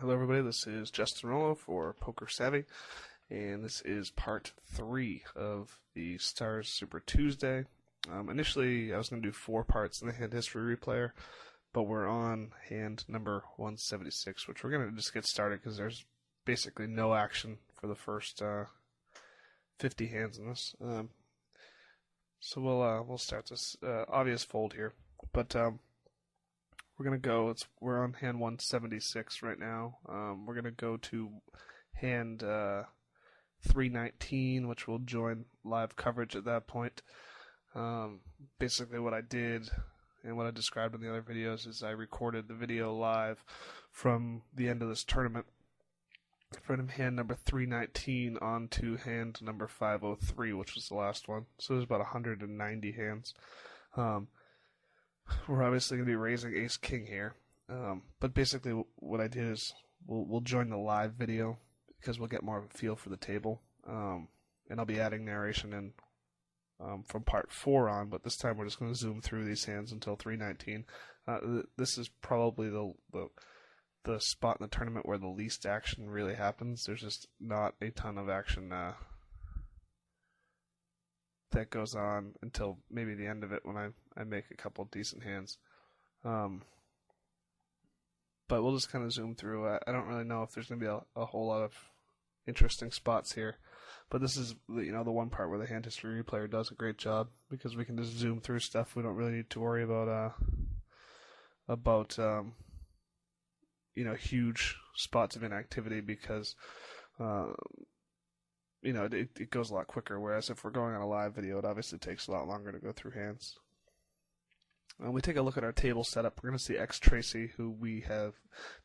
Hello everybody, this is Justin Rollo for Poker Savvy, and this is part 3 of the Stars Super Tuesday. Initially, I was going to do 4 parts in the hand history replayer, but we're on hand number 176, which we're going to just get started because there's basically no action for the first 50 hands in this. So we'll start this obvious fold here, but we're going to go, we're on hand 176 right now. We're going to go to hand 319, which will join live coverage at that point. Basically what I did and what I described in the other videos is I recorded the video live from the end of this tournament from hand number 319 on to hand number 503, which was the last one. So there's about 190 hands. We're obviously going to be raising ace-king here, but basically what I did is we'll join the live video because we'll get more of a feel for the table, and I'll be adding narration in from part 4 on, but this time we're just going to zoom through these hands until 319. This is probably the spot in the tournament where the least action really happens. There's just not a ton of action that goes on until maybe the end of it when I make a couple decent hands. But we'll just kind of zoom through. I don't really know if there's going to be a whole lot of interesting spots here. But this is the one part where the hand history replayer does a great job because we can just zoom through stuff. We don't really need to worry about huge spots of inactivity because it goes a lot quicker, whereas if we're going on a live video, it obviously takes a lot longer to go through hands. When we take a look at our table setup, we're going to see X Tracy, who we have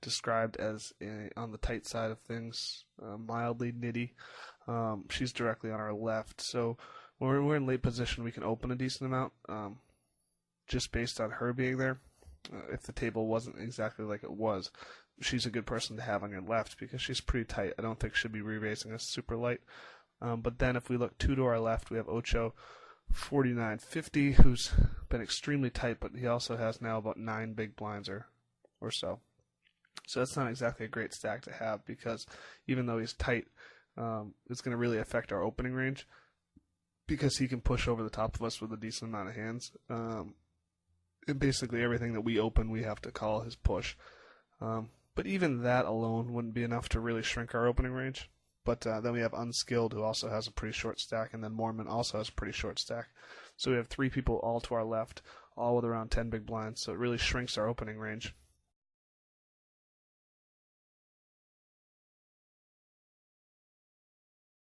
described as on the tight side of things, mildly nitty. She's directly on our left, so when we're in late position, we can open a decent amount, just based on her being there. If the table wasn't exactly like it was, she's a good person to have on your left because she's pretty tight. I don't think she'll be re-raising us super light. But then if we look 2 to our left, we have Ocho 4950, who's been extremely tight, but he also has now about 9 big blinds or so. So that's not exactly a great stack to have because even though he's tight, it's going to really affect our opening range because he can push over the top of us with a decent amount of hands. And basically everything that we open, we have to call his push. But even that alone wouldn't be enough to really shrink our opening range. But then we have Unskilled, who also has a pretty short stack, and then Mormon also has a pretty short stack. So we have 3 people all to our left, all with around 10 big blinds, so it really shrinks our opening range.